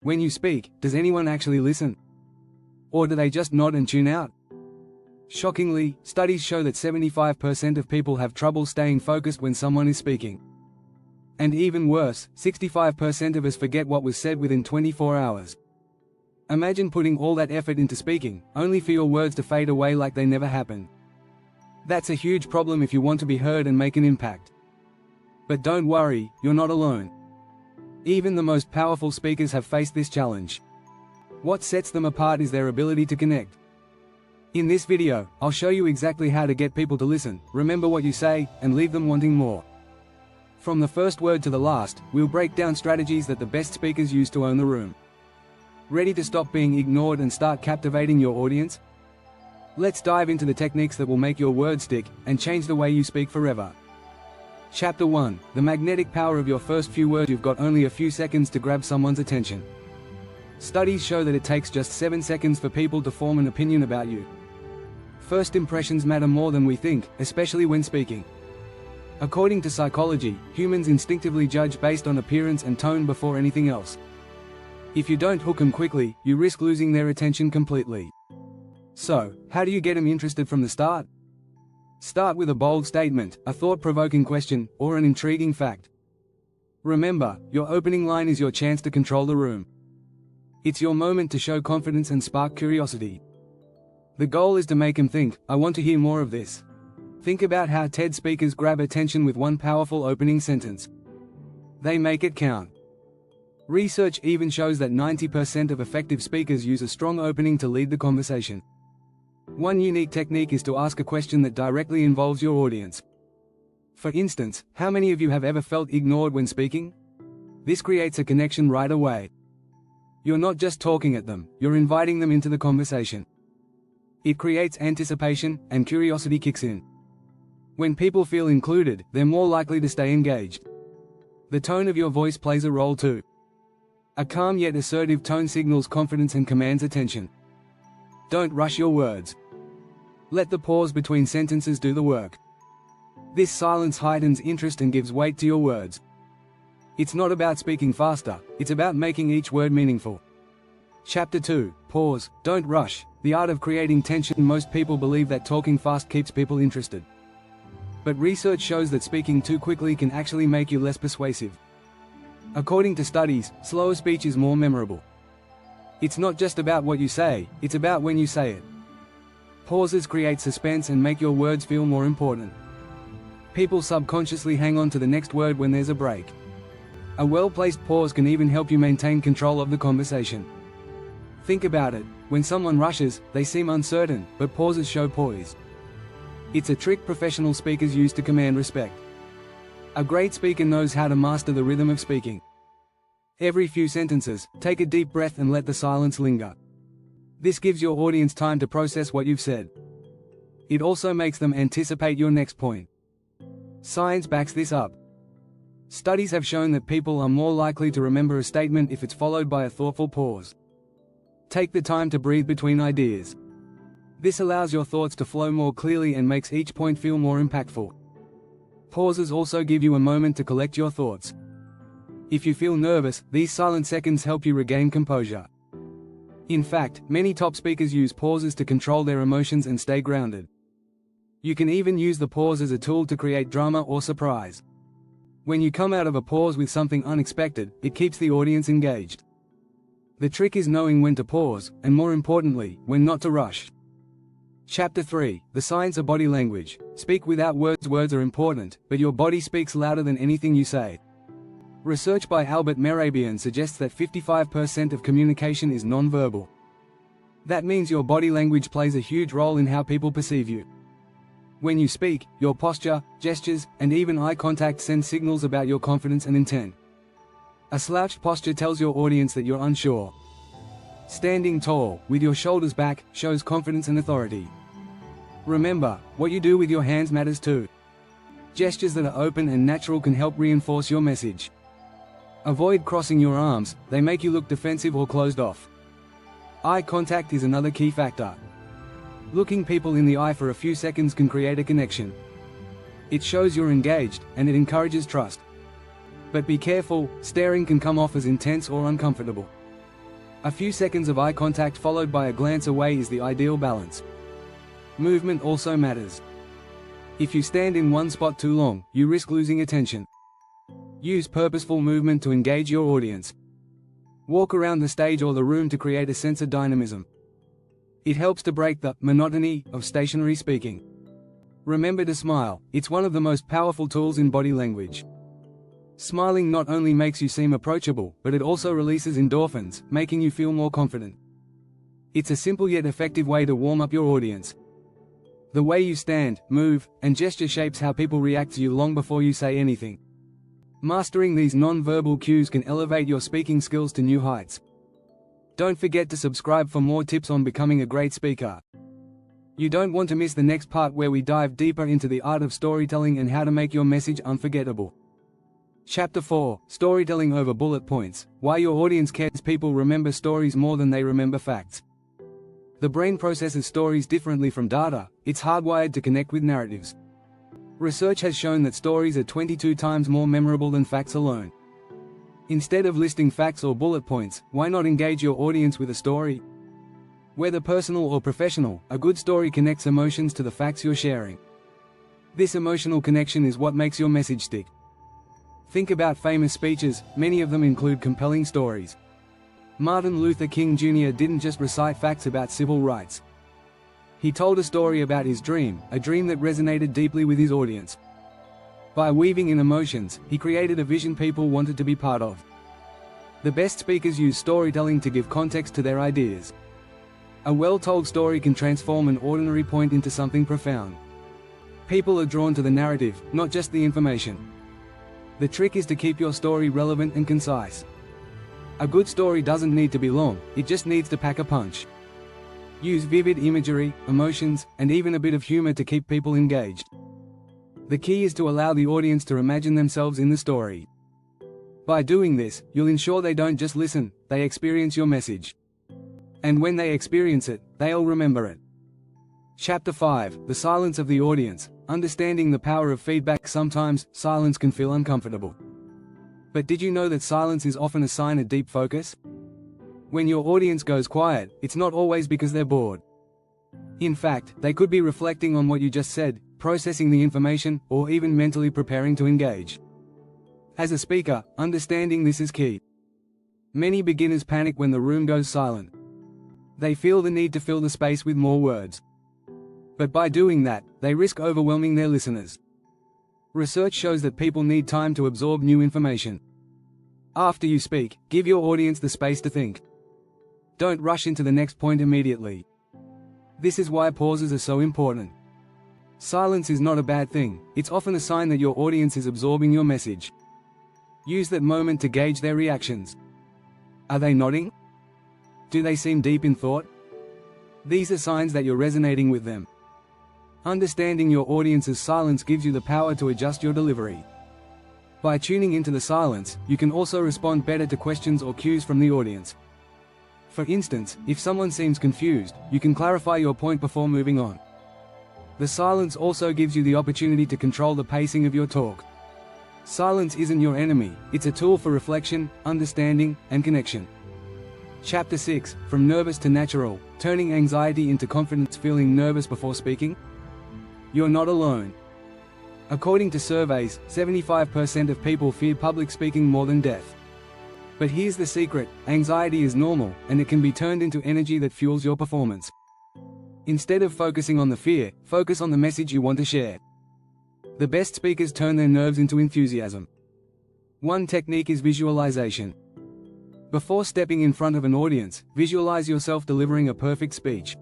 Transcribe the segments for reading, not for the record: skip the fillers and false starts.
When you speak, does anyone actually listen? Or do they just nod and tune out? Shockingly, studies show that 75% of people have trouble staying focused when someone is speaking. And even worse, 65% of us forget what was said within 24 hours. Imagine putting all that effort into speaking, only for your words to fade away like they never happened. That's a huge problem if you want to be heard and make an impact. But don't worry, you're not alone. Even the most powerful speakers have faced this challenge. What sets them apart is their ability to connect. In this video, I'll show you exactly how to get people to listen, remember what you say, and leave them wanting more. From the first word to the last, we'll break down strategies that the best speakers use to own the room. Ready to stop being ignored and start captivating your audience? Let's dive into the techniques that will make your words stick and change the way you speak forever. Chapter 1: The magnetic power of your first few words. You've got only a few seconds to grab someone's attention. Studies show that it takes just 7 seconds for people to form an opinion about you. First impressions matter more than we think, especially when speaking. According to psychology, humans instinctively judge based on appearance and tone before anything else. If you don't hook them quickly, you risk losing their attention completely. So, how do you get them interested from the start? Start with a bold statement, a thought-provoking question, or an intriguing fact. Remember, your opening line is your chance to control the room. It's your moment to show confidence and spark curiosity. The goal is to make them think, I want to hear more of this. Think about how TED speakers grab attention with one powerful opening sentence. They make it count. Research even shows that 90% of effective speakers use a strong opening to lead the conversation. One unique technique is to ask a question that directly involves your audience. For instance, how many of you have ever felt ignored when speaking? This creates a connection right away. You're not just talking at them, you're inviting them into the conversation. It creates anticipation, and curiosity kicks in. When people feel included, they're more likely to stay engaged. The tone of your voice plays a role too. A calm yet assertive tone signals confidence and commands attention. Don't rush your words. Let the pause between sentences do the work. This silence heightens interest and gives weight to your words. It's not about speaking faster, it's about making each word meaningful. Chapter 2: Pause, don't rush, the art of creating tension. Most people believe that talking fast keeps people interested. But research shows that speaking too quickly can actually make you less persuasive. According to studies, slower speech is more memorable. It's not just about what you say, it's about when you say it. Pauses create suspense and make your words feel more important. People subconsciously hang on to the next word when there's a break. A well-placed pause can even help you maintain control of the conversation. Think about it, when someone rushes, they seem uncertain, but pauses show poise. It's a trick professional speakers use to command respect. A great speaker knows how to master the rhythm of speaking. Every few sentences, take a deep breath and let the silence linger. This gives your audience time to process what you've said. It also makes them anticipate your next point. Science backs this up. Studies have shown that people are more likely to remember a statement if it's followed by a thoughtful pause. Take the time to breathe between ideas. This allows your thoughts to flow more clearly and makes each point feel more impactful. Pauses also give you a moment to collect your thoughts. If you feel nervous, these silent seconds help you regain composure. In fact, many top speakers use pauses to control their emotions and stay grounded. You can even use the pause as a tool to create drama or surprise. When you come out of a pause with something unexpected, it keeps the audience engaged. The trick is knowing when to pause, and more importantly, when not to rush. Chapter 3: The Science of Body Language. Speak without words. Words are important, but your body speaks louder than anything you say. Research by Albert Mehrabian suggests that 55% of communication is non-verbal. That means your body language plays a huge role in how people perceive you. When you speak, your posture, gestures, and even eye contact send signals about your confidence and intent. A slouched posture tells your audience that you're unsure. Standing tall, with your shoulders back, shows confidence and authority. Remember, what you do with your hands matters too. Gestures that are open and natural can help reinforce your message. Avoid crossing your arms, they make you look defensive or closed off. Eye contact is another key factor. Looking people in the eye for a few seconds can create a connection. It shows you're engaged, and it encourages trust. But be careful, staring can come off as intense or uncomfortable. A few seconds of eye contact followed by a glance away is the ideal balance. Movement also matters. If you stand in one spot too long, you risk losing attention. Use purposeful movement to engage your audience. Walk around the stage or the room to create a sense of dynamism. It helps to break the monotony of stationary speaking. Remember to smile, it's one of the most powerful tools in body language. Smiling not only makes you seem approachable, but it also releases endorphins, making you feel more confident. It's a simple yet effective way to warm up your audience. The way you stand, move, and gesture shapes how people react to you long before you say anything. Mastering these non-verbal cues can elevate your speaking skills to new heights. Don't forget to subscribe for more tips on becoming a great speaker. You don't want to miss the next part where we dive deeper into the art of storytelling and how to make your message unforgettable. Chapter 4: Storytelling over bullet points. Why your audience cares. People remember stories more than they remember facts. The brain processes stories differently from data. It's hardwired to connect with narratives. Research has shown that stories are 22 times more memorable than facts alone. Instead of listing facts or bullet points, why not engage your audience with a story? Whether personal or professional, a good story connects emotions to the facts you're sharing. This emotional connection is what makes your message stick. Think about famous speeches, many of them include compelling stories. Martin Luther King Jr. didn't just recite facts about civil rights. He told a story about his dream, a dream that resonated deeply with his audience. By weaving in emotions, he created a vision people wanted to be part of. The best speakers use storytelling to give context to their ideas. A well-told story can transform an ordinary point into something profound. People are drawn to the narrative, not just the information. The trick is to keep your story relevant and concise. A good story doesn't need to be long, it just needs to pack a punch. Use vivid imagery, emotions, and even a bit of humor to keep people engaged. The key is to allow the audience to imagine themselves in the story. By doing this, you'll ensure they don't just listen, they experience your message. And when they experience it, they'll remember it. Chapter 5: The Silence of the Audience. Understanding the power of feedback. Sometimes, silence can feel uncomfortable. But did you know that silence is often a sign of deep focus? When your audience goes quiet, it's not always because they're bored. In fact, they could be reflecting on what you just said, processing the information, or even mentally preparing to engage. As a speaker, understanding this is key. Many beginners panic when the room goes silent. They feel the need to fill the space with more words. But by doing that, they risk overwhelming their listeners. Research shows that people need time to absorb new information. After you speak, give your audience the space to think. Don't rush into the next point immediately. This is why pauses are so important. Silence is not a bad thing, it's often a sign that your audience is absorbing your message. Use that moment to gauge their reactions. Are they nodding? Do they seem deep in thought? These are signs that you're resonating with them. Understanding your audience's silence gives you the power to adjust your delivery. By tuning into the silence, you can also respond better to questions or cues from the audience. For instance, if someone seems confused, you can clarify your point before moving on. The silence also gives you the opportunity to control the pacing of your talk. Silence isn't your enemy, it's a tool for reflection, understanding, and connection. Chapter 6: From Nervous to Natural. Turning anxiety into confidence. Feeling nervous before speaking? You're not alone. According to surveys, 75% of people fear public speaking more than death. But here's the secret: anxiety is normal, and it can be turned into energy that fuels your performance. Instead of focusing on the fear, focus on the message you want to share. The best speakers turn their nerves into enthusiasm. One technique is visualization. Before stepping in front of an audience, visualize yourself delivering a perfect speech.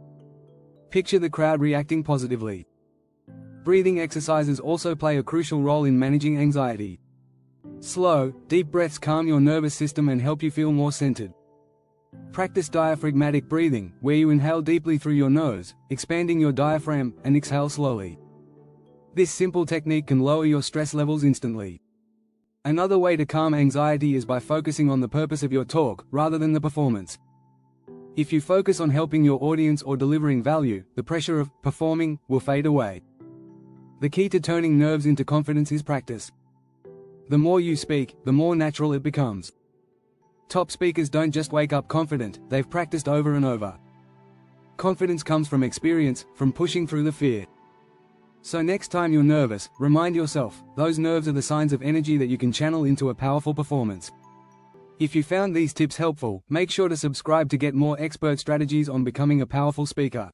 Picture the crowd reacting positively. Breathing exercises also play a crucial role in managing anxiety. Slow, deep breaths calm your nervous system and help you feel more centered. Practice diaphragmatic breathing, where you inhale deeply through your nose, expanding your diaphragm, and exhale slowly. This simple technique can lower your stress levels instantly. Another way to calm anxiety is by focusing on the purpose of your talk, rather than the performance. If you focus on helping your audience or delivering value, the pressure of performing will fade away. The key to turning nerves into confidence is practice. The more you speak, the more natural it becomes. Top speakers don't just wake up confident, they've practiced over and over. Confidence comes from experience, from pushing through the fear. So next time you're nervous, remind yourself, those nerves are the signs of energy that you can channel into a powerful performance. If you found these tips helpful, make sure to subscribe to get more expert strategies on becoming a powerful speaker.